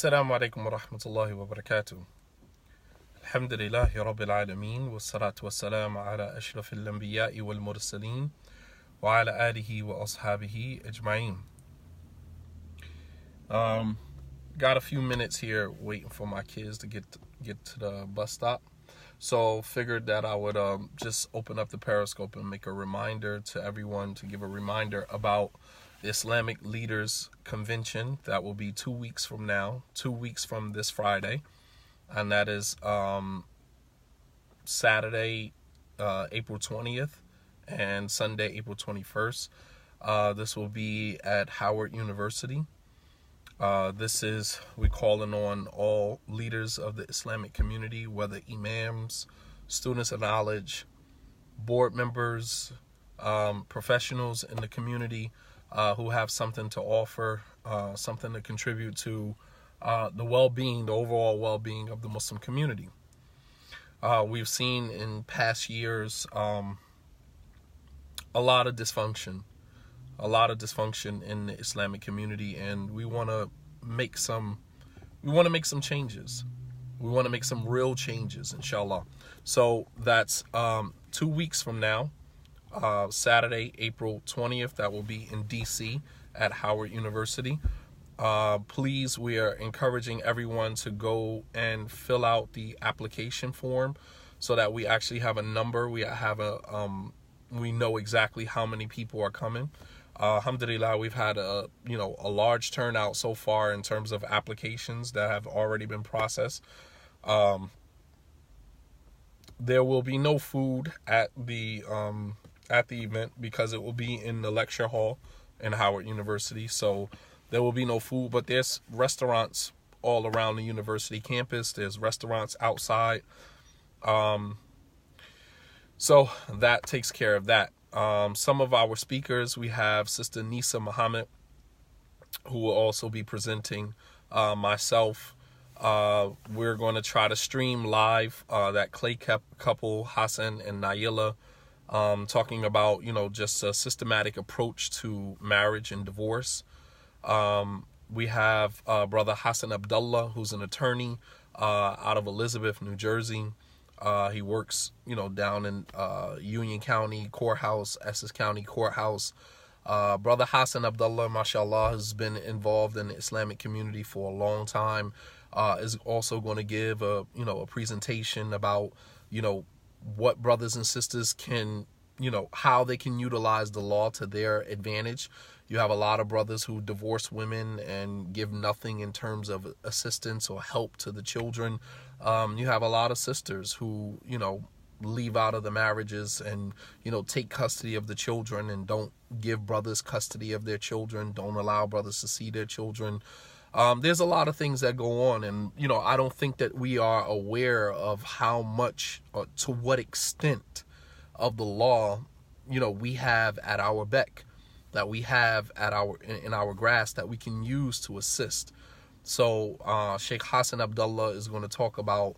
السلام عليكم ورحمة الله وبركاته. الحمد لله رب العالمين والصلاة والسلام على أشرف الأنبياء والمرسلين وعلى آله وأصحابه أجمعين. Got a few minutes here waiting for my kids to get to the bus stop. So figured that I would just open up the Periscope and make a reminder to everyone, to give a reminder about the Islamic Leaders Convention that will be 2 weeks from now, 2 weeks from this Friday. And that is Saturday, April 20th and Sunday, April 21st. This will be at Howard University. We're calling on all leaders of the Islamic community, whether imams, students of knowledge, board members, professionals in the community who have something to offer, something to contribute to the well-being, the overall well-being of the Muslim community. We've seen in past years a lot of dysfunction in the Islamic community, and we want to make some changes. We want to make some real changes, inshallah. So that's 2 weeks from now, Saturday, April 20th. That will be in DC at Howard University. Please, we are encouraging everyone to go and fill out the application form so that we actually have a number. We know exactly how many people are coming. Alhamdulillah, we've had a large turnout so far in terms of applications that have already been processed. There will be no food at the event because it will be in the lecture hall in Howard University. So there will be no food, but there's restaurants all around the university campus. There's restaurants outside. So that takes care of that. Some of our speakers, we have Sister Nisa Muhammad, who will also be presenting, myself. We're going to try to stream live that Clay couple, Hassan and Naila, talking about, just a systematic approach to marriage and divorce. We have Brother Hassan Abdullah, who's an attorney out of Elizabeth, New Jersey. He works, down in Union County Courthouse, Essex County Courthouse. Brother Hassan Abdullah, mashallah, has been involved in the Islamic community for a long time. Is also going to give a presentation about, what brothers and sisters can, how they can utilize the law to their advantage. You have a lot of brothers who divorce women and give nothing in terms of assistance or help to the children. You have a lot of sisters who, leave out of the marriages and, take custody of the children and don't give brothers custody of their children, don't allow brothers to see their children. There's a lot of things that go on, and, I don't think that we are aware of how much or to what extent of the law, we have at our beck, that we have in our grasp that we can use to assist. So Sheikh Hassan Abdullah is going to talk about,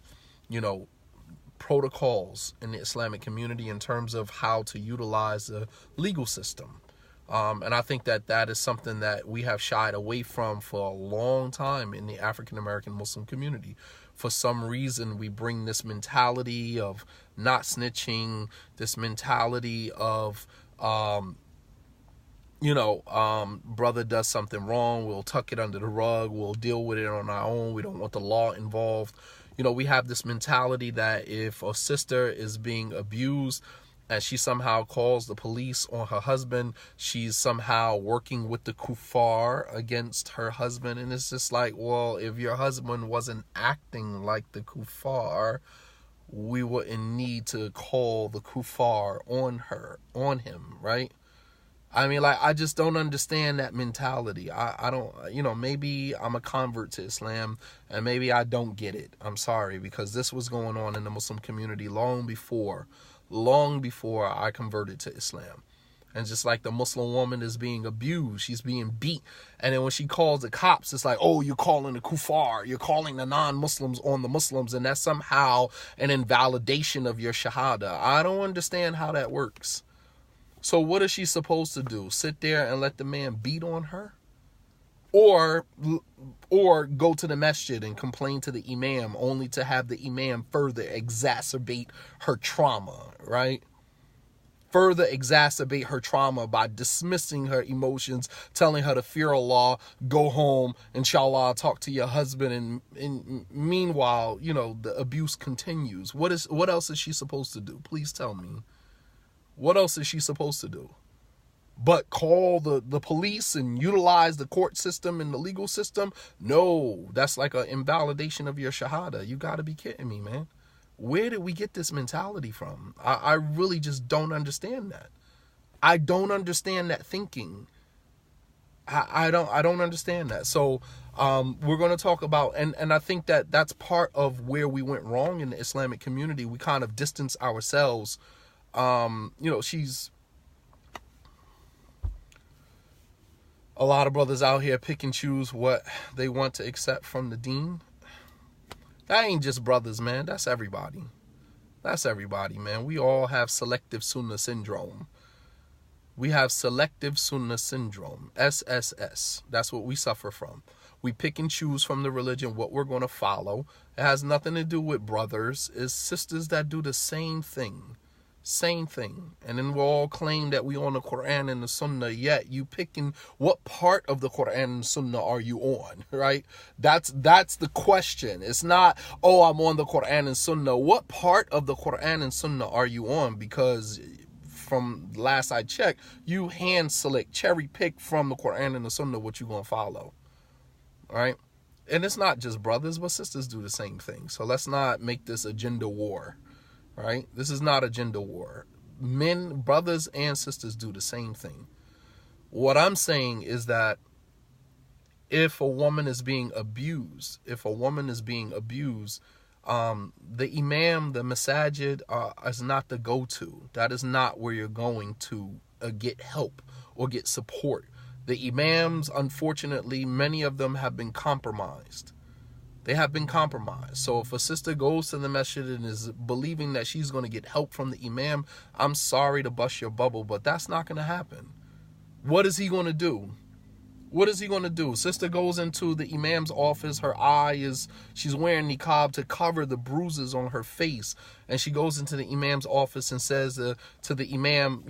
protocols in the Islamic community in terms of how to utilize the legal system. And I think that is something that we have shied away from for a long time in the African American Muslim community. For some reason, we bring this mentality of not snitching, this mentality of, brother does something wrong, we'll tuck it under the rug, we'll deal with it on our own, we don't want the law involved. We have this mentality that if a sister is being abused and she somehow calls the police on her husband, she's somehow working with the kuffar against her husband. And it's just like, well, if your husband wasn't acting like the kuffar, we wouldn't need to call the kuffar on him, right? I mean, I just don't understand that mentality. I don't, maybe I'm a convert to Islam and maybe I don't get it. I'm sorry, because this was going on in the Muslim community long before I converted to Islam. And just like the Muslim woman is being abused, she's being beat. And then when she calls the cops, it's like, oh, you're calling the kuffar, you're calling the non-Muslims on the Muslims, and that's somehow an invalidation of your shahada. I don't understand how that works. So what is she supposed to do? Sit there and let the man beat on her? or go to the masjid and complain to the imam, only to have the imam further exacerbate her trauma, right? Further exacerbate her trauma by dismissing her emotions, telling her to fear Allah, go home, inshallah, talk to your husband, and meanwhile, the abuse continues. What else is she supposed to do? Please tell me. What else is she supposed to do? But call the police and utilize the court system and the legal system? No, that's like an invalidation of your shahada. You got to be kidding me, man. Where did we get this mentality from? I really just don't understand that. I don't understand that thinking. I don't understand that. So we're going to talk about, and I think that that's part of where we went wrong in the Islamic community. We kind of distance ourselves. She's a lot of brothers out here pick and choose what they want to accept from the deen. That ain't just brothers, man. That's everybody. That's everybody, man. We all have selective Sunna syndrome. We have selective Sunna syndrome, SSS. That's what we suffer from. We pick and choose from the religion what we're going to follow. It has nothing to do with brothers. It's sisters that do the same thing. Same thing. And then we'll all claim that we on the Quran and the Sunnah, yet you picking what part of the Quran and Sunnah are you on, right? That's the question. It's not, oh, I'm on the Quran and Sunnah. What part of the Quran and Sunnah are you on? Because from last I checked, you hand select, cherry pick from the Quran and the Sunnah what you gonna follow, right? And it's not just brothers, but sisters do the same thing. So let's not make this a gender war. Right? This is not a gender war. Men, brothers, and sisters do the same thing. What I'm saying is that if a woman is being abused, the imam, the masajid is not the go-to. That is not where you're going to get help or get support. The imams, unfortunately, many of them have been compromised. They have been compromised. So if a sister goes to the masjid and is believing that she's going to get help from the imam, I'm sorry to bust your bubble, but that's not going to happen. What is he going to do? What is he going to do? Sister goes into the imam's office. She's wearing niqab to cover the bruises on her face. And she goes into the imam's office and says to the imam,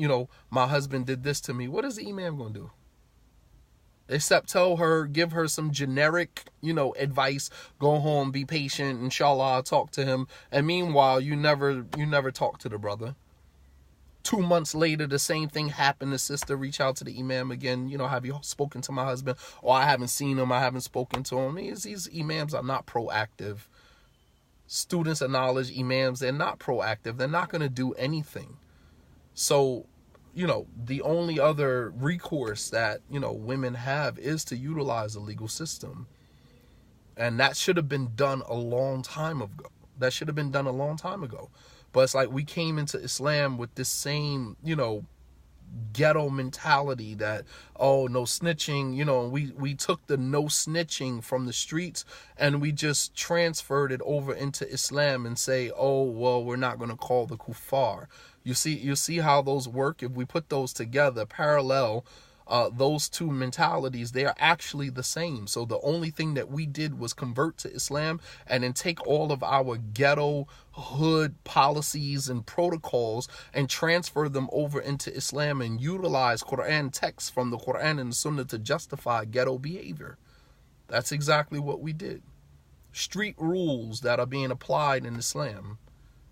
my husband did this to me. What is the imam going to do? Except give her some generic, advice. Go home, be patient, inshallah, talk to him. And meanwhile, you never talk to the brother. 2 months later, the same thing happened. The sister reach out to the imam again. Have you spoken to my husband? Or I haven't seen him. I haven't spoken to him. These imams are not proactive. Students of knowledge, imams, they're not proactive. They're not going to do anything. So, the only other recourse that, women have is to utilize the legal system. And that should have been done a long time ago. But it's like we came into Islam with this same, ghetto mentality that, oh, no snitching, we took the no snitching from the streets and we just transferred it over into Islam and say, oh, well, we're not going to call the kuffar. You see how those work? If we put those together, parallel, those two mentalities, they are actually the same. So the only thing that we did was convert to Islam and then take all of our ghetto hood policies and protocols and transfer them over into Islam and utilize Quran texts from the Quran and the Sunnah to justify ghetto behavior. That's exactly what we did. Street rules that are being applied in Islam.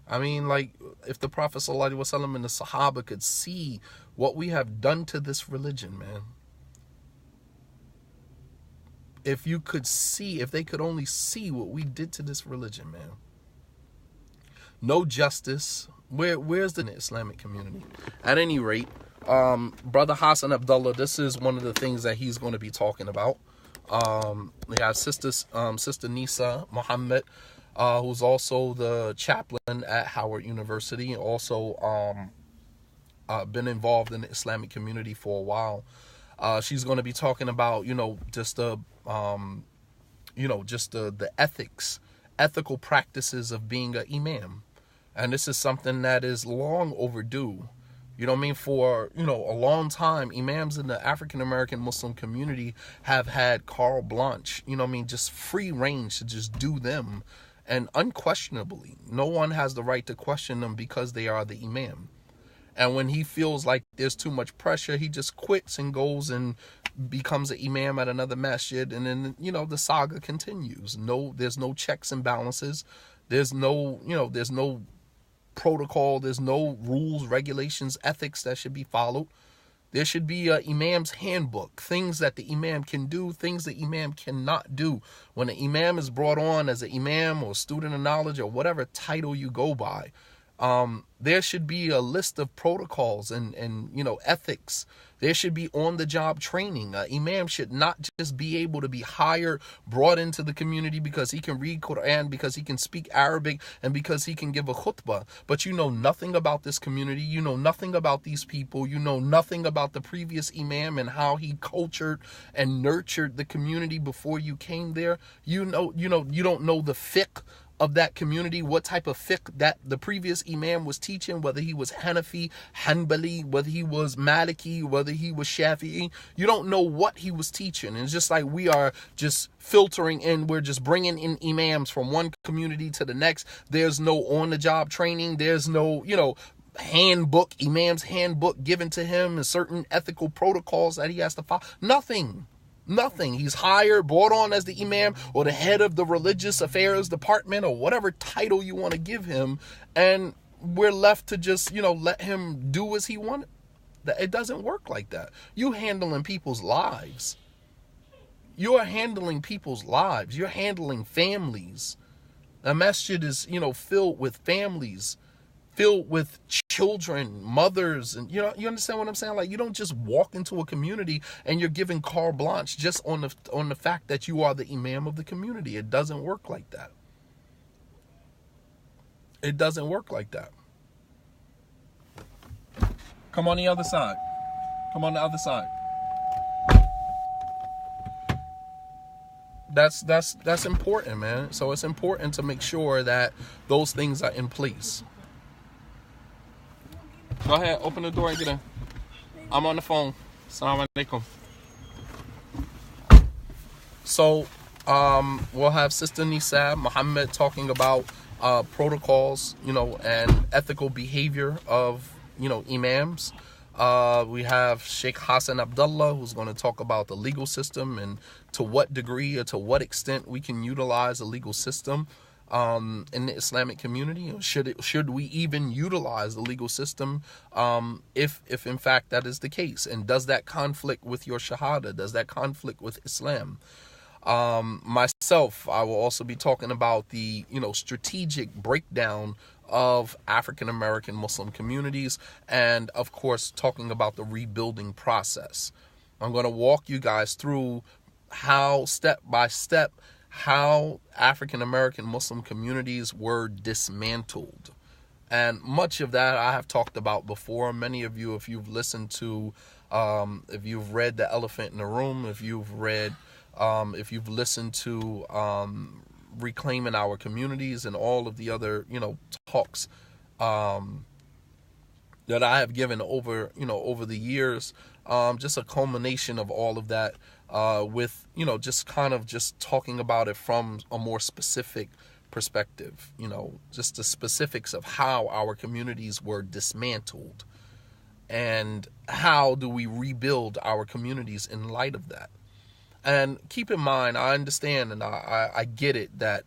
I mean, like, if the Prophet ﷺ and the Sahaba could see what we have done to this religion, man. If they could only see what we did to this religion, man. No justice. Where's the Islamic community? At any rate, Brother Hassan Abdullah, this is one of the things that he's going to be talking about. We have Sister Nisa Muhammad, who's also the chaplain at Howard University, also been involved in the Islamic community for a while. She's going to be talking about, just the ethical practices of being an imam. And this is something that is long overdue. You know what I mean? For, a long time, imams in the African American Muslim community have had carte blanche, just free range to just do them. And unquestionably, no one has the right to question them because they are the imam. And when he feels like there's too much pressure, he just quits and goes and becomes an imam at another masjid. And then, the saga continues. There's no checks and balances. There's no protocol. There's no rules, regulations, ethics that should be followed. There should be an imam's handbook, things that the imam can do, things the imam cannot do. When an imam is brought on as an imam or student of knowledge or whatever title you go by, there should be a list of protocols and ethics. There should be on-the-job training. Imam should not just be able to be hired, brought into the community because he can read Quran, because he can speak Arabic, and because he can give a khutbah. But you know nothing about this community. You know nothing about these people. You know nothing about the previous imam and how he cultured and nurtured the community before you came there. You don't know the fiqh of that community, what type of fiqh that the previous imam was teaching, whether he was Hanafi, Hanbali, whether he was Maliki, whether he was Shafi'i. You don't know what he was teaching. And it's just like we are just filtering in. We're just bringing in imams from one community to the next. There's no on-the-job training. There's no, handbook, imam's handbook given to him and certain ethical protocols that he has to follow. Nothing. He's hired, brought on as the imam or the head of the religious affairs department or whatever title you want to give him. And we're left to just, let him do as he wanted. It doesn't work like that. You handling people's lives. You're handling people's lives. You're handling families. A masjid is, filled with families, filled with children, mothers, and you understand what I'm saying? Like, you don't just walk into a community and you're giving carte blanche just on the fact that you are the imam of the community. It doesn't work like that. It doesn't work like that. Come on the other side. Come on the other side. That's important, man. So it's important to make sure that those things are in place. Go ahead, open the door and get in. I'm on the phone. Assalamu alaikum. So, we'll have Sister Nisa Muhammad talking about protocols, and ethical behavior of, imams. We have Sheikh Hassan Abdullah, who's going to talk about the legal system and to what degree or to what extent we can utilize the legal system in the Islamic community. Should we even utilize the legal system if in fact that is the case? And does that conflict with your Shahada? Does that conflict with Islam? Myself, I will also be talking about the strategic breakdown of African American Muslim communities, and of course talking about the rebuilding process. I'm going to walk you guys through how step by step how African American Muslim communities were dismantled. And much of that I have talked about before. Many of you, if you've listened to, if you've read The Elephant in the Room, if you've listened to Reclaiming Our Communities and all of the other, talks that I have given over the years, just a culmination of all of that, with, just kind of just talking about it from a more specific perspective, just the specifics of how our communities were dismantled and how do we rebuild our communities in light of that. And keep in mind, I understand and I get it that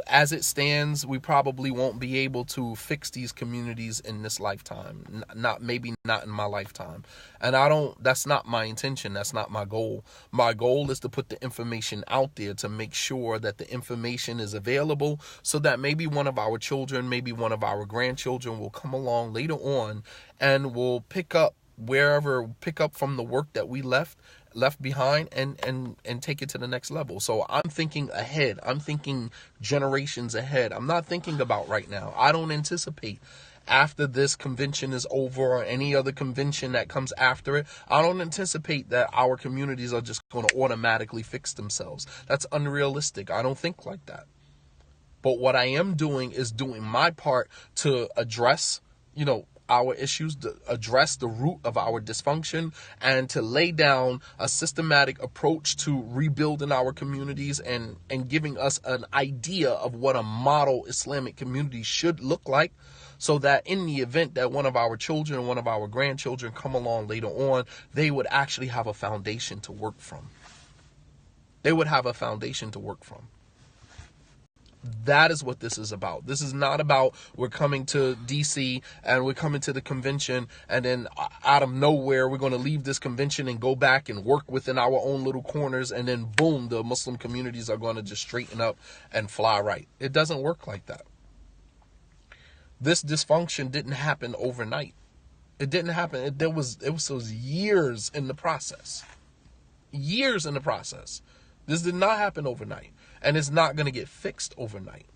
as it stands, we probably won't be able to fix these communities in this lifetime. Maybe not in my lifetime. And that's not my intention. That's not my goal. My goal is to put the information out there to make sure that the information is available so that maybe one of our children, maybe one of our grandchildren will come along later on and will pick up from the work that we left behind and take it to the next level. So I'm thinking ahead. I'm thinking generations ahead. I'm not thinking about right now. I don't anticipate after this convention is over or any other convention that comes after it, I don't anticipate that our communities are just going to automatically fix themselves. That's unrealistic. I don't think like that. But what I am doing is doing my part to address, our issues, to address the root of our dysfunction, and to lay down a systematic approach to rebuilding our communities and giving us an idea of what a model Islamic community should look like, so that in the event that one of our children, one of our grandchildren come along later on, they would actually have a foundation to work from. They would have a foundation to work from. That is what this is about. This is not about we're coming to DC and we're coming to the convention and then out of nowhere we're going to leave this convention and go back and work within our own little corners, and then boom, the Muslim communities are going to just straighten up and fly right. It doesn't work like that. This dysfunction didn't happen overnight. It didn't happen. It was those years in the process. Years in the process. This did not happen overnight, and it's not going to get fixed overnight.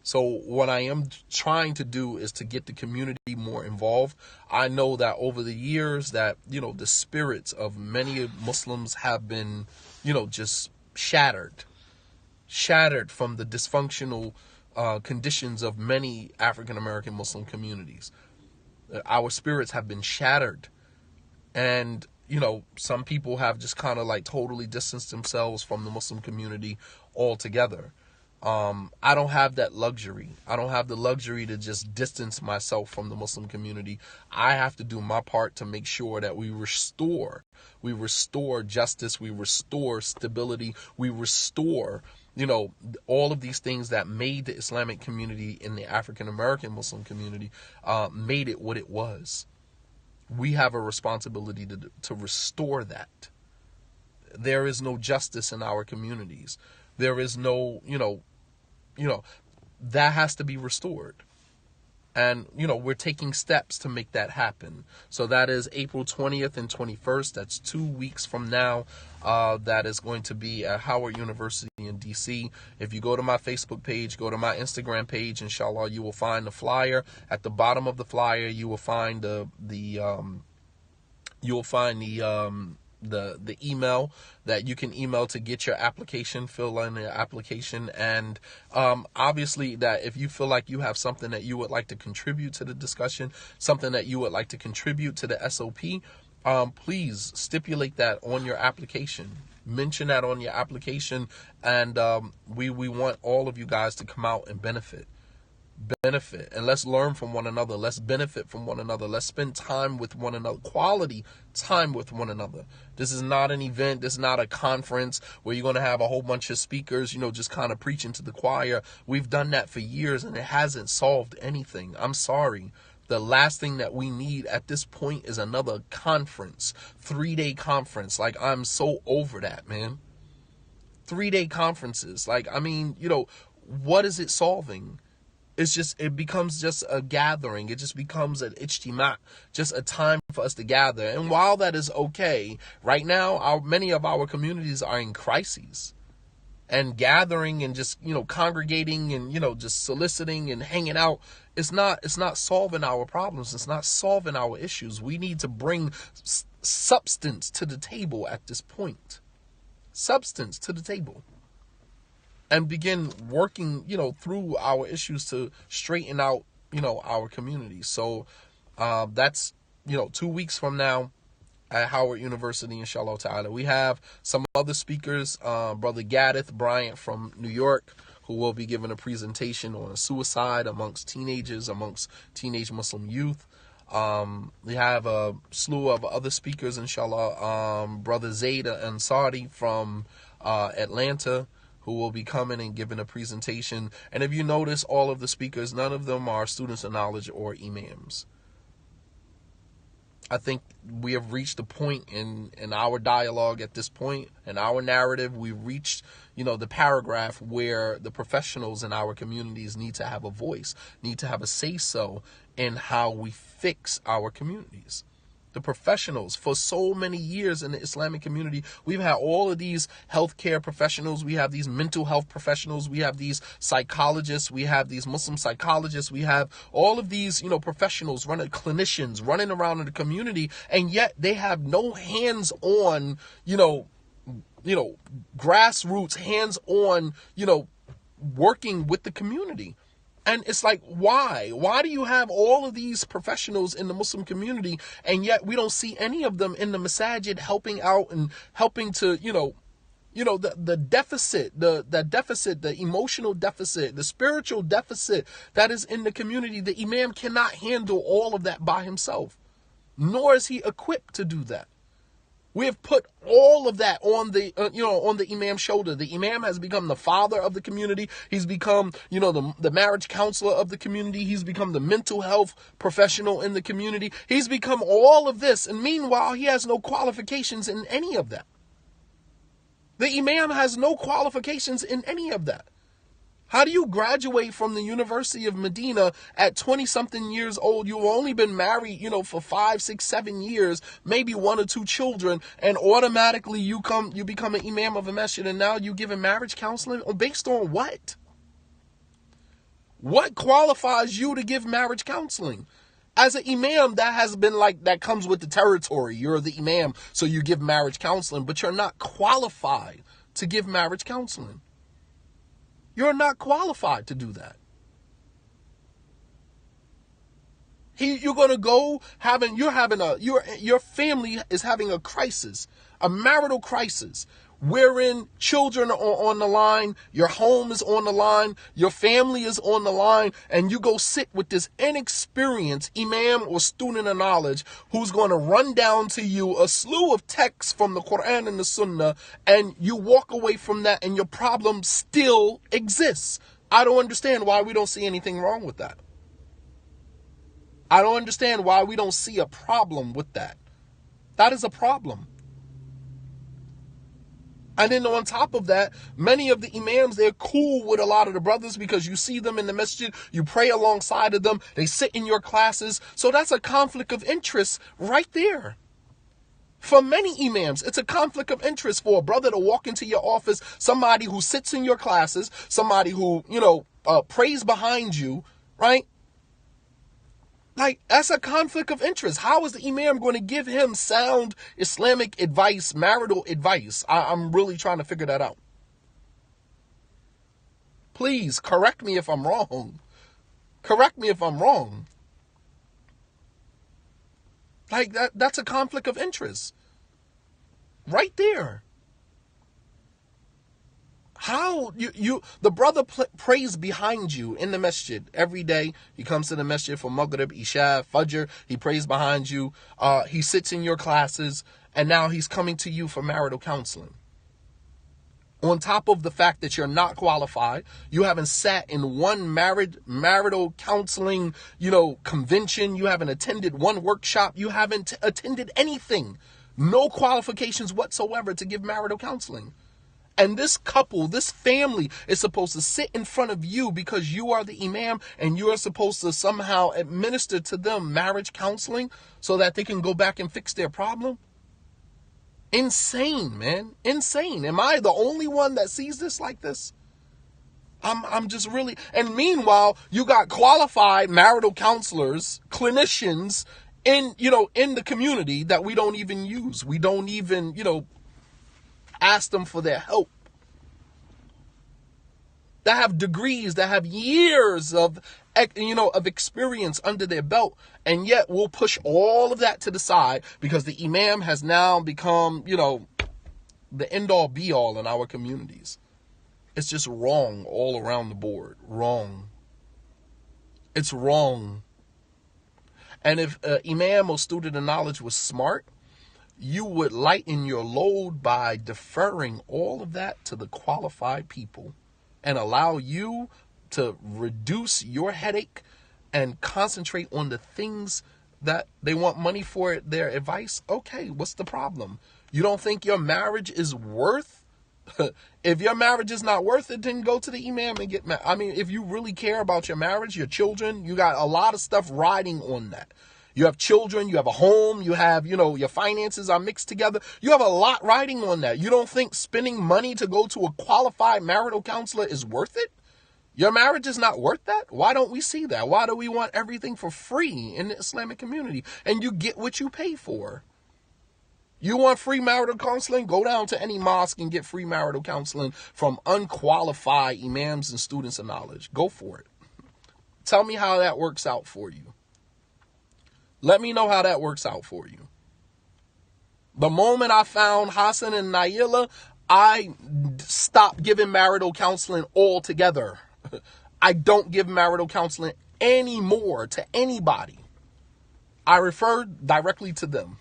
So what I am trying to do is to get the community more involved. I know that over the years that, the spirits of many Muslims have been, just shattered from the dysfunctional conditions of many African American Muslim communities. Our spirits have been shattered, and some people have just kind of like totally distanced themselves from the Muslim community altogether. I don't have that luxury. I don't have the luxury to just distance myself from the Muslim community. I have to do my part to make sure that we restore justice, we restore stability, we restore, all of these things that made the Islamic community in the African American Muslim community, made it what it was. We have a responsibility to restore that. There is no justice in our communities. There is no, that has to be restored. And, we're taking steps to make that happen. So that is April 20th and 21st. That's 2 weeks from now. That is going to be at Howard University in DC. If you go to my Facebook page, go to my Instagram page, inshallah, you will find the flyer. At the bottom of the flyer, you will find the email that you can email to get your application, fill in your application. And obviously that if you feel like you have something that you would like to contribute to the discussion, something that you would like to contribute to the SOP, please stipulate that on your application. Mention that on your application, and we want all of you guys to come out and benefit, and let's learn from one another. Let's benefit from one another. Let's spend time with one another, quality time with one another. This is not an event. This is not a conference where you're going to have a whole bunch of speakers, just kind of preaching to the choir. We've done that for years and it hasn't solved anything. I'm sorry. The last thing that we need at this point is another conference, 3-day conference. Like, I'm so over that, man. 3-day conferences. Like, what is it solving? It becomes just a gathering. It just becomes an ijtima, just a time for us to gather. And while that is okay, right now, many of our communities are in crises. And gathering and just, congregating and, just soliciting and hanging out, it's not solving our problems. It's not solving our issues. We need to bring substance to the table at this point. Substance to the table. And begin working, through our issues to straighten out, our community. So that's, 2 weeks from now at Howard University, inshallah ta'ala. We have some other speakers, Brother Gaddith Bryant from New York, who will be giving a presentation on suicide amongst teenagers, amongst teenage Muslim youth. We have a slew of other speakers, inshallah. Brother Zaid Ansari from Atlanta, who will be coming and giving a presentation. And if you notice, all of the speakers, none of them are students of knowledge or imams. I think we have reached a point in our dialogue at this point, in our narrative. We've reached, the paragraph where the professionals in our communities need to have a voice, need to have a say-so in how we fix our communities. The professionals, for so many years in the Islamic community, we've had all of these healthcare professionals. We have these mental health professionals. We have these psychologists. We have these Muslim psychologists. We have all of these, professionals, clinicians running around in the community, and yet they have no hands-on, grassroots, hands-on, working with the community. And it's like, why? Why do you have all of these professionals in the Muslim community, and yet we don't see any of them in the masajid helping out and helping to, the deficit, the emotional deficit, the spiritual deficit that is in the community. The imam cannot handle all of that by himself, nor is he equipped to do that. We have put all of that on the imam's shoulder. The imam has become the father of the community. He's become, the marriage counselor of the community. He's become the mental health professional in the community. He's become all of this. And meanwhile, he has no qualifications in any of that. The imam has no qualifications in any of that. How do you graduate from the University of Medina at 20-something years old? You've only been married, for 5, 6, 7 years, maybe 1 or 2 children, and automatically you become an imam of a masjid, and now you giving marriage counseling? Based on what? What qualifies you to give marriage counseling? As an imam, that has been that comes with the territory. You're the imam, so you give marriage counseling, but you're not qualified to give marriage counseling. You're not qualified to do that. You're going to go your family is having a crisis, a marital crisis, wherein children are on the line, your home is on the line, your family is on the line, and you go sit with this inexperienced imam or student of knowledge who's going to run down to you a slew of texts from the Quran and the Sunnah, and you walk away from that and your problem still exists. I don't understand why we don't see anything wrong with that. I don't understand why we don't see a problem with that. That is a problem. And then on top of that, many of the imams, they're cool with a lot of the brothers because you see them in the masjid, you pray alongside of them, they sit in your classes. So that's a conflict of interest right there. For many imams, it's a conflict of interest for a brother to walk into your office, somebody who sits in your classes, somebody who, prays behind you, right? That's a conflict of interest. How is the imam going to give him sound Islamic advice, marital advice? I'm really trying to figure that out. Please correct me if I'm wrong. Correct me if I'm wrong. That's a conflict of interest. Right there. How the brother prays behind you in the masjid every day. He comes to the masjid for Maghrib, Isha, Fajr. He prays behind you. He sits in your classes, and now he's coming to you for marital counseling. On top of the fact that you're not qualified, you haven't sat in one marital counseling, convention. You haven't attended one workshop. You haven't attended anything. No qualifications whatsoever to give marital counseling. And this couple, this family is supposed to sit in front of you because you are the imam and you are supposed to somehow administer to them marriage counseling so that they can go back and fix their problem. Insane, man. Insane. Am I the only one that sees this like this? I'm just really... And meanwhile, you got qualified marital counselors, clinicians in the community that we don't even use. We don't even, ask them for their help. That have degrees, that have years of experience under their belt, and yet we'll push all of that to the side because the imam has now become, the end-all be-all in our communities. It's just wrong all around the board. Wrong. It's wrong. And if imam or student of knowledge was smart, you would lighten your load by deferring all of that to the qualified people and allow you to reduce your headache and concentrate on the things that they want money for, their advice. Okay, what's the problem? You don't think your marriage is worth? If your marriage is not worth it, then go to the imam and get married. I mean, if you really care about your marriage, your children, you got a lot of stuff riding on that. You have children, you have a home, you have, your finances are mixed together. You have a lot riding on that. You don't think spending money to go to a qualified marital counselor is worth it? Your marriage is not worth that? Why don't we see that? Why do we want everything for free in the Islamic community? And you get what you pay for. You want free marital counseling? Go down to any mosque and get free marital counseling from unqualified imams and students of knowledge. Go for it. Tell me how that works out for you. Let me know how that works out for you. The moment I found Hassan and Naila, I stopped giving marital counseling altogether. I don't give marital counseling anymore to anybody. I refer directly to them.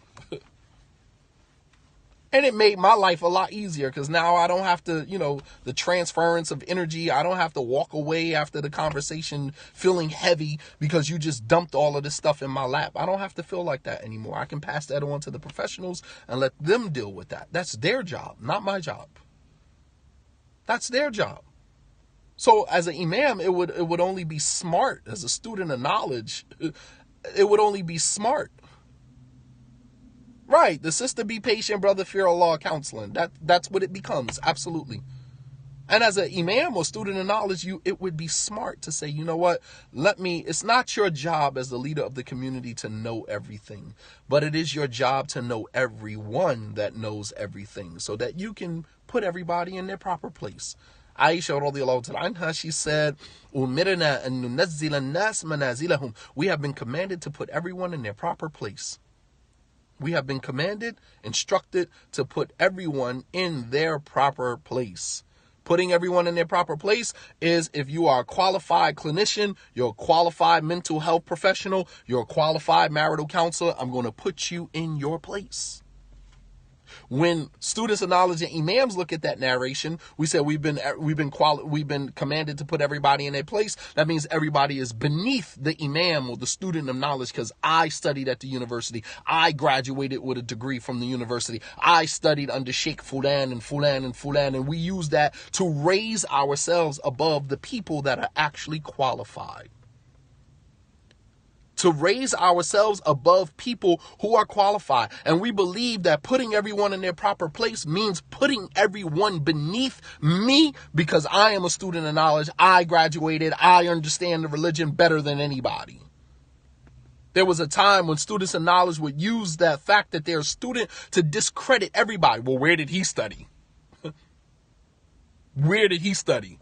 And it made my life a lot easier because now I don't have to, the transference of energy. I don't have to walk away after the conversation feeling heavy because you just dumped all of this stuff in my lap. I don't have to feel like that anymore. I can pass that on to the professionals and let them deal with that. That's their job, not my job. That's their job. So as an imam, it would only be smart. As a student of knowledge, it would only be smart. Right, the sister be patient, brother fear Allah counseling. That's what it becomes, absolutely. And as an imam or student of knowledge, it would be smart to say, you know what, it's not your job as the leader of the community to know everything, but it is your job to know everyone that knows everything so that you can put everybody in their proper place. Aisha radiallahu ta'ala anha, she said, "Umirna an nunazzila an-nas manazilahum." We have been commanded to put everyone in their proper place. We have been commanded, instructed to put everyone in their proper place. Putting everyone in their proper place is if you are a qualified clinician, you're a qualified mental health professional, you're a qualified marital counselor, I'm going to put you in your place. When students of knowledge and imams look at that narration, we said we've been commanded to put everybody in their place. That means everybody is beneath the imam or the student of knowledge because I studied at the university. I graduated with a degree from the university. I studied under Sheikh Fulan and Fulan and Fulan, and we use that to raise ourselves above the people that are actually qualified. To raise ourselves above people who are qualified. And we believe that putting everyone in their proper place means putting everyone beneath me because I am a student of knowledge. I graduated. I understand the religion better than anybody. There was a time when students of knowledge would use that fact that they're a student to discredit everybody. Well, where did he study? Where did he study?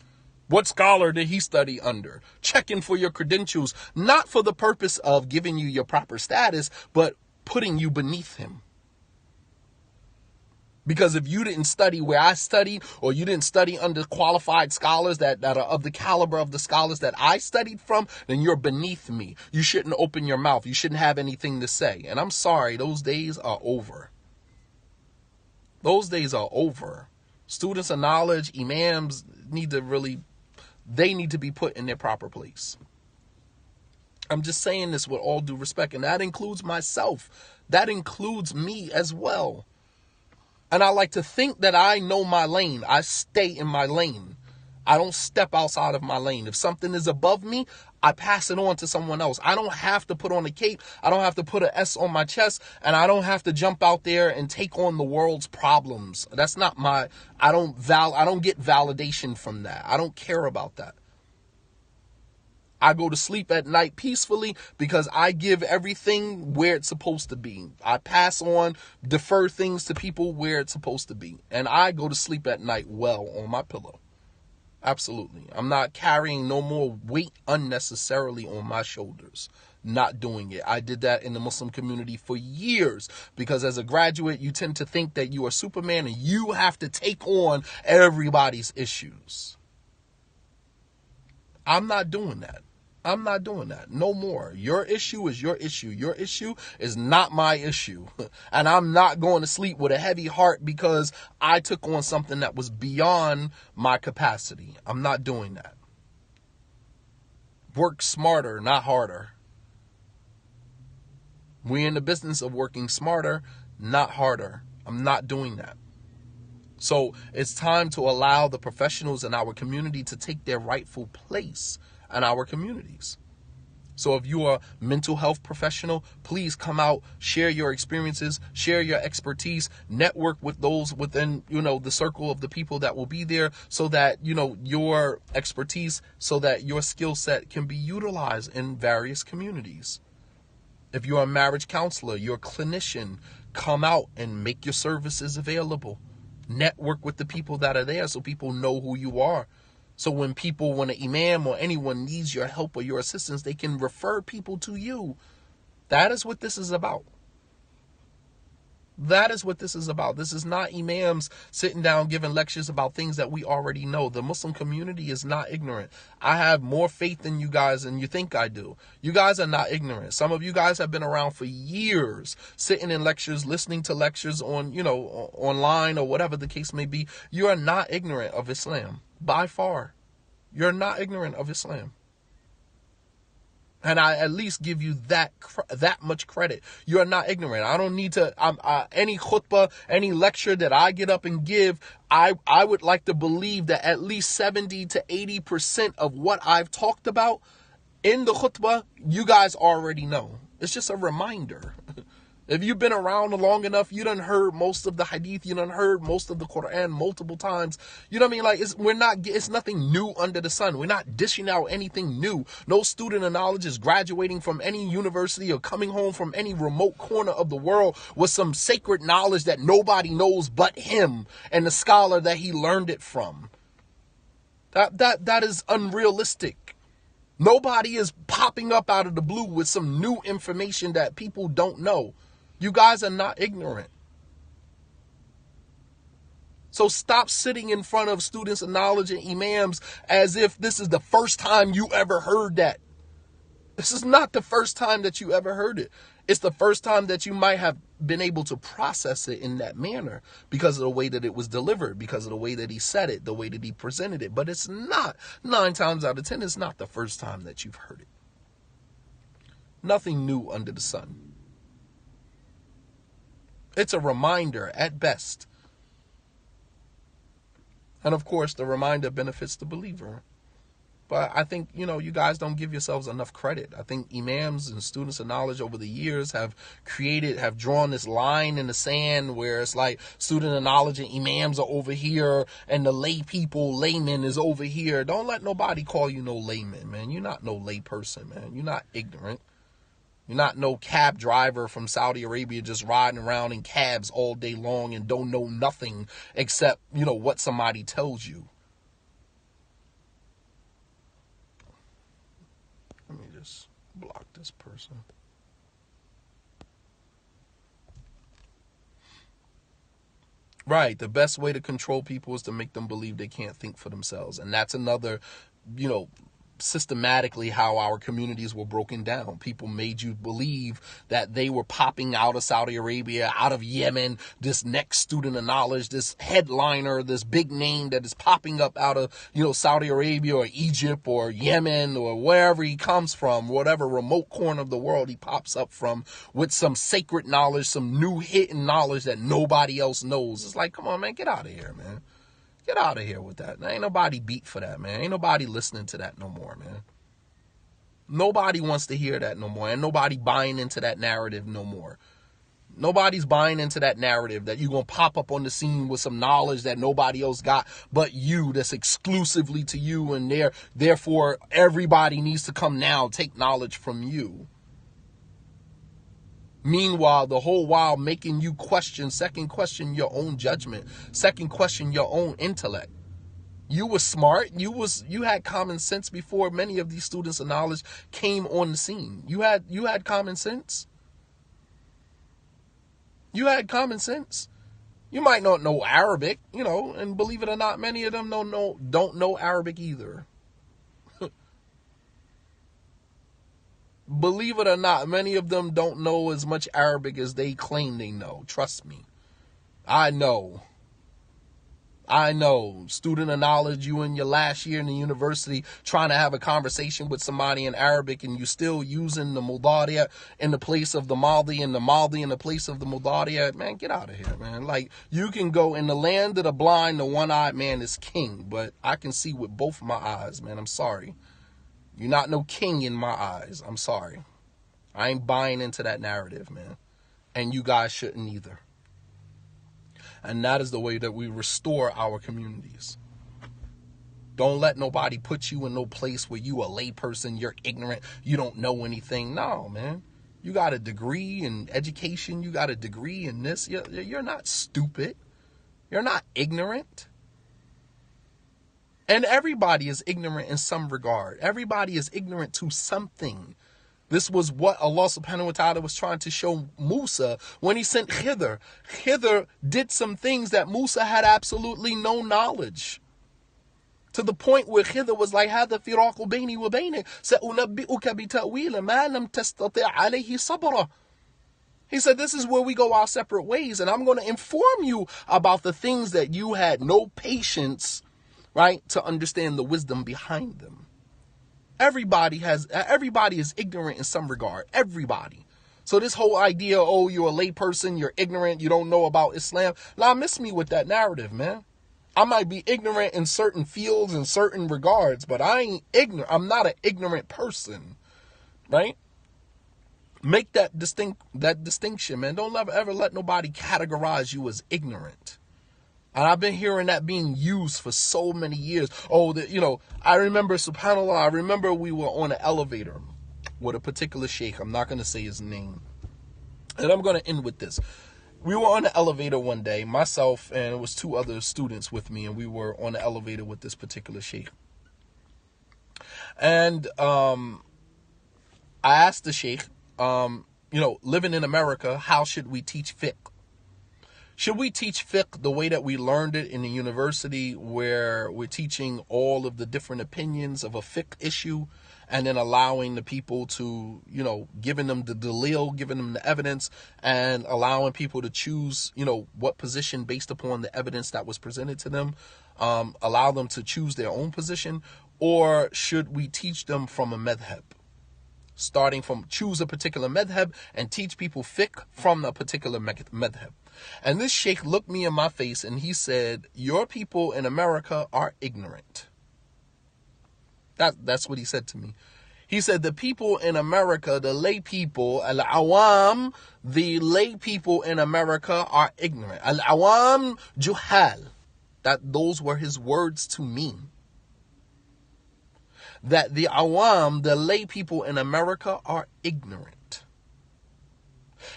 What scholar did he study under? Checking for your credentials, not for the purpose of giving you your proper status, but putting you beneath him. Because if you didn't study where I studied, or you didn't study under qualified scholars that are of the caliber of the scholars that I studied from, then you're beneath me. You shouldn't open your mouth. You shouldn't have anything to say. And I'm sorry, those days are over. Those days are over. Students of knowledge, imams need to be put in their proper place. I'm just saying this with all due respect, and that includes myself. That includes me as well. And I like to think that I know my lane. I stay in my lane. I don't step outside of my lane. If something is above me, I pass it on to someone else. I don't have to put on a cape. I don't have to put an S on my chest. And I don't have to jump out there and take on the world's problems. That's not I don't get validation from that. I don't care about that. I go to sleep at night peacefully because I give everything where it's supposed to be. I pass on, defer things to people where it's supposed to be. And I go to sleep at night well on my pillow. Absolutely. I'm not carrying no more weight unnecessarily on my shoulders. Not doing it. I did that in the Muslim community for years because as a graduate, you tend to think that you are Superman and you have to take on everybody's issues. I'm not doing that. I'm not doing that. No more. Your issue is your issue. Your issue is not my issue. And I'm not going to sleep with a heavy heart because I took on something that was beyond my capacity. I'm not doing that. Work smarter, not harder. We're in the business of working smarter, not harder. I'm not doing that. So it's time to allow the professionals in our community to take their rightful place in our communities. So if you are a mental health professional, please come out, share your experiences, share your expertise, network with those within, the circle of the people that will be there so that, your expertise, so that your skill set can be utilized in various communities. If you're a marriage counselor, you're a clinician, come out and make your services available. Network with the people that are there so people know who you are. So when an imam or anyone needs your help or your assistance, they can refer people to you. That is what this is about. That is what this is about. This is not imams sitting down giving lectures about things that we already know. The Muslim community is not ignorant. I have more faith in you guys than you think I do. You guys are not ignorant. Some of you guys have been around for years, sitting in lectures, listening to lectures on, online or whatever the case may be. You are not ignorant of Islam. By far. You're not ignorant of Islam. And I at least give you that much credit. You are not ignorant. I don't need to, any khutbah, any lecture that I get up and give, I would like to believe that at least 70 to 80% of what I've talked about in the khutbah, you guys already know. It's just a reminder. If you've been around long enough, you done heard most of the hadith, you done heard most of the Quran multiple times. You know what I mean? Like, it's nothing new under the sun. We're not dishing out anything new. No student of knowledge is graduating from any university or coming home from any remote corner of the world with some sacred knowledge that nobody knows but him and the scholar that he learned it from. That is unrealistic. Nobody is popping up out of the blue with some new information that people don't know. You guys are not ignorant. So stop sitting in front of students of knowledge and imams as if this is the first time you ever heard that. This is not the first time that you ever heard it. It's the first time that you might have been able to process it in that manner because of the way that it was delivered, because of the way that he said it, the way that he presented it. But it's not. 9 times out of 10, it's not the first time that you've heard it. Nothing new under the sun. It's a reminder at best. And of course, the reminder benefits the believer. But I think, you guys don't give yourselves enough credit. I think imams and students of knowledge over the years have drawn this line in the sand where it's like student of knowledge and imams are over here and the layman is over here. Don't let nobody call you no layman, man. You're not no layperson, man. You're not ignorant. You're not no cab driver from Saudi Arabia just riding around in cabs all day long and don't know nothing except, what somebody tells you. Let me just block this person. Right. The best way to control people is to make them believe they can't think for themselves. And that's another, systematically how our communities were broken down. People made you believe that they were popping out of Saudi Arabia, out of Yemen, this next student of knowledge, this headliner, this big name that is popping up out of, Saudi Arabia or Egypt or Yemen or wherever he comes from, whatever remote corner of the world he pops up from with some sacred knowledge, some new hidden knowledge that nobody else knows. It's like, come on, man, get out of here, man. Get out of here with that. Ain't nobody beat for that, man. Ain't nobody listening to that no more, man. Nobody wants to hear that no more. And nobody buying into that narrative no more. Nobody's buying into that narrative that you're going to pop up on the scene with some knowledge that nobody else got but you, that's exclusively to you, and therefore everybody needs to come now take knowledge from you. Meanwhile, the whole while making you second question your own judgment, second question your own intellect. You were smart. You had common sense before many of these students of knowledge came on the scene. You had common sense. You had common sense. You might not know Arabic, and believe it or not, many of them don't know Arabic either. Believe it or not, many of them don't know as much Arabic as they claim they know. Trust me. I know. Student of knowledge, you in your last year in the university trying to have a conversation with somebody in Arabic and you still using the mudariya in the place of the maldi and the maldi in the place of the mudariya. Man, get out of here, man. Like, you can go in the land of the blind, the one-eyed man is king, but I can see with both my eyes, man. I'm sorry. You're not no king in my eyes. I'm sorry. I ain't buying into that narrative, man. And you guys shouldn't either. And that is the way that we restore our communities. Don't let nobody put you in no place where you a layperson, you're ignorant, you don't know anything. No, man. You got a degree in education. You got a degree in this. You're not stupid. You're not ignorant. And everybody is ignorant in some regard. Everybody is ignorant to something. This was what Allah subhanahu wa ta'ala was trying to show Musa when he sent Khidr. Khidr did some things that Musa had absolutely no knowledge. To the point where Khidr was like, هذا فراق بيني وبينك سأنبئك بتأويل ما لم تستطع عليه صبرا. He said, this is where we go our separate ways, and I'm going to inform you about the things that you had no patience, right, to understand the wisdom behind them. Everybody is ignorant in some regard. Everybody. So this whole idea, oh, you're a layperson, you're ignorant, you don't know about Islam. Nah, miss me with that narrative, man. I might be ignorant in certain fields, in certain regards, but I ain't ignorant. I'm not an ignorant person, right? Make that distinction, man. Don't ever let nobody categorize you as ignorant. And I've been hearing that being used for so many years. Oh, I remember, subhanAllah, I remember we were on an elevator with a particular sheikh. I'm not going to say his name. And I'm going to end with this. We were on the elevator one day, myself and it was 2 other students with me, and we were on the elevator with this particular sheikh. And I asked the sheikh, living in America, how should we teach fiqh? Should we teach fiqh the way that we learned it in the university, where we're teaching all of the different opinions of a fiqh issue and then allowing the people to, giving them the dalil, giving them the evidence, and allowing people to choose, what position based upon the evidence that was presented to them, allow them to choose their own position? Or should we teach them from a madhab? Starting from choose a particular madhab and teach people fiqh from a particular madhab. And this sheikh looked me in my face and he said, your people in America are ignorant. That's what he said to me. He said, the people in America, the lay people, al-awam, the lay people in America are ignorant. Al-awam juhal. Those were his words to me. That the awam, the lay people in America, are ignorant.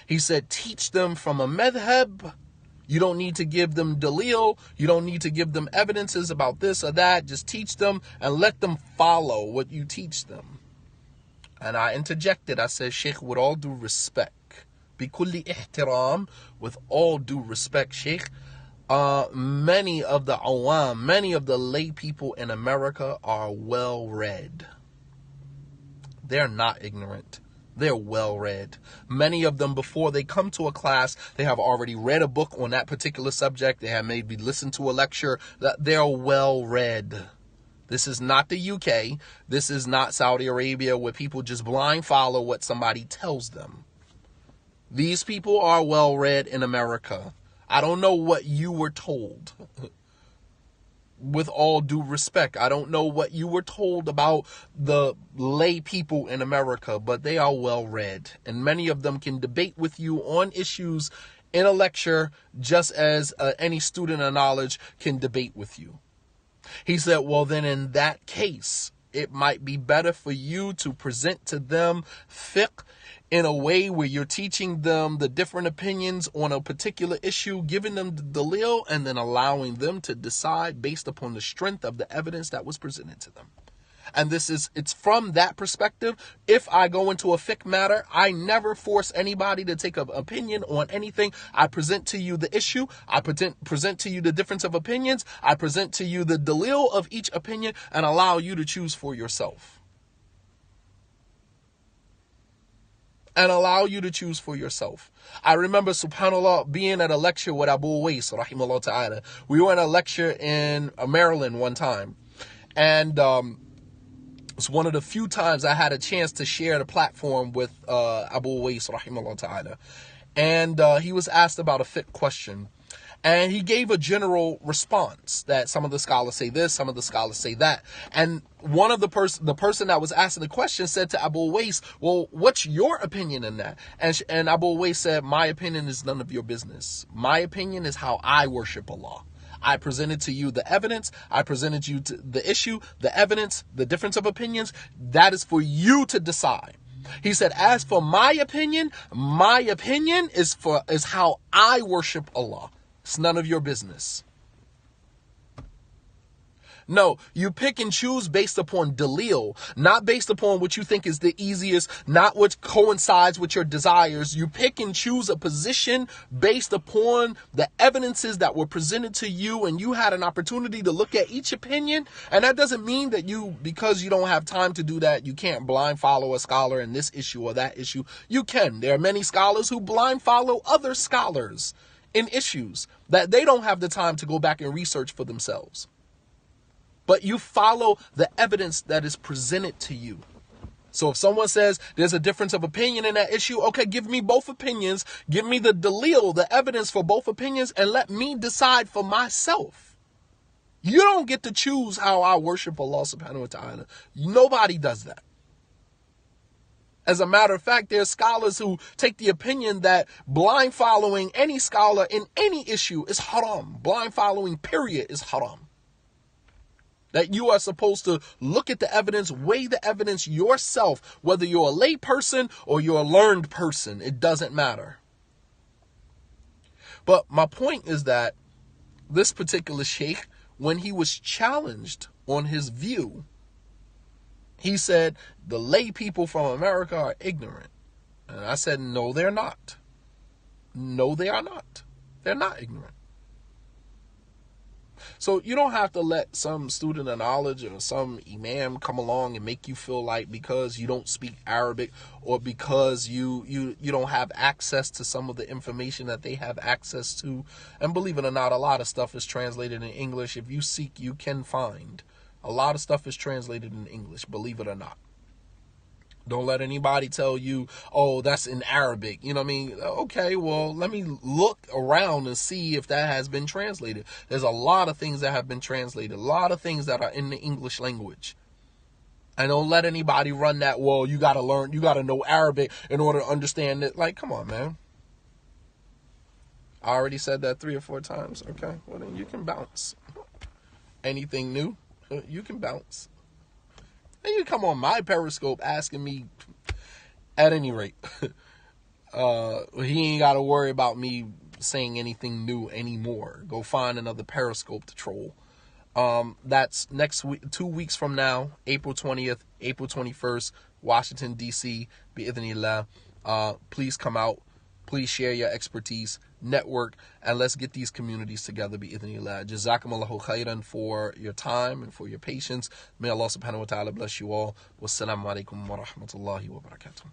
He said, teach them from a madhab. You don't need to give them dalil. You don't need to give them evidences about this or that. Just teach them and let them follow what you teach them. And I interjected. I said, Sheikh, with all due respect, bikulli ihtiram, with all due respect, Sheikh, many of the awam, many of the lay people in America are well read. They're not ignorant. They're well read. Many of them, before they come to a class, they have already read a book on that particular subject. They have maybe listened to a lecture. They're well read. This is not the UK. This is not Saudi Arabia, where people just blind follow what somebody tells them. These people are well read in America. I don't know what you were told. With all due respect, I don't know what you were told about the lay people in America, but they are well read. And many of them can debate with you on issues in a lecture, just as any student of knowledge can debate with you. He said, well, then in that case, it might be better for you to present to them fiqh in a way where you're teaching them the different opinions on a particular issue, giving them the dalil, and then allowing them to decide based upon the strength of the evidence that was presented to them. And it's from that perspective. If I go into a fiqh matter, I never force anybody to take an opinion on anything. I present to you the issue. I present to you the difference of opinions. I present to you the dalil of each opinion and allow you to choose for yourself. I remember, subhanAllah, being at a lecture with Abu Uwais, rahimahullah ta'ala. We were in a lecture in Maryland one time. And it's one of the few times I had a chance to share the platform with Abu Uwais, rahimahullah ta'ala. And he was asked about a fiqh question. And he gave a general response that some of the scholars say this, some of the scholars say that. And one of the person that was asking the question said to Abu Uwais, well, what's your opinion in that? And Abu Uwais said, my opinion is none of your business. My opinion is how I worship Allah. I presented to you the evidence. I presented you to the issue, the evidence, the difference of opinions. That is for you to decide. He said, as for my opinion is how I worship Allah. It's none of your business. No, you pick and choose based upon dalil, not based upon what you think is the easiest, not what coincides with your desires. You pick and choose a position based upon the evidences that were presented to you, and you had an opportunity to look at each opinion. And that doesn't mean that because you don't have time to do that, you can't blind follow a scholar in this issue or that issue. You can. There are many scholars who blind follow other scholars in issues that they don't have the time to go back and research for themselves. But you follow the evidence that is presented to you. So if someone says there's a difference of opinion in that issue, okay, give me both opinions. Give me the dalil, the evidence for both opinions, and let me decide for myself. You don't get to choose how I worship Allah subhanahu wa ta'ala. Nobody does that. As a matter of fact, there are scholars who take the opinion that blind following any scholar in any issue is haram. Blind following, period, is haram. That you are supposed to look at the evidence, weigh the evidence yourself, whether you're a lay person or you're a learned person. It doesn't matter. But my point is that this particular sheikh, when he was challenged on his view, he said the lay people from America are ignorant. And I said, no, they're not. No, they are not. They're not ignorant. So you don't have to let some student of knowledge or some imam come along and make you feel like because you don't speak Arabic or because you don't have access to some of the information that they have access to. And believe it or not, a lot of stuff is translated in English. If you seek, you can find. A lot of stuff is translated in English, believe it or not. Don't let anybody tell you, oh, that's in Arabic. You know what I mean? Okay, well, let me look around and see if that has been translated. There's a lot of things that have been translated, a lot of things that are in the English language. And don't let anybody run that, well, you got to know Arabic in order to understand it. Like, come on, man. I already said that 3 or 4 times. Okay, well, then you can bounce. Anything new, you can bounce. And you come on my Periscope asking me, at any rate, he ain't got to worry about me saying anything new anymore. Go find another Periscope to troll. That's next week, 2 weeks from now, April 20th, April 21st, Washington, D.C., bi'idhnillah. Please come out. Please share your expertise, network, and let's get these communities together, bi'idhnillah. Jazakumullahu khairan for your time and for your patience. May Allah subhanahu wa ta'ala bless you all. Wassalamu alaikum wa rahmatullahi wa barakatuh.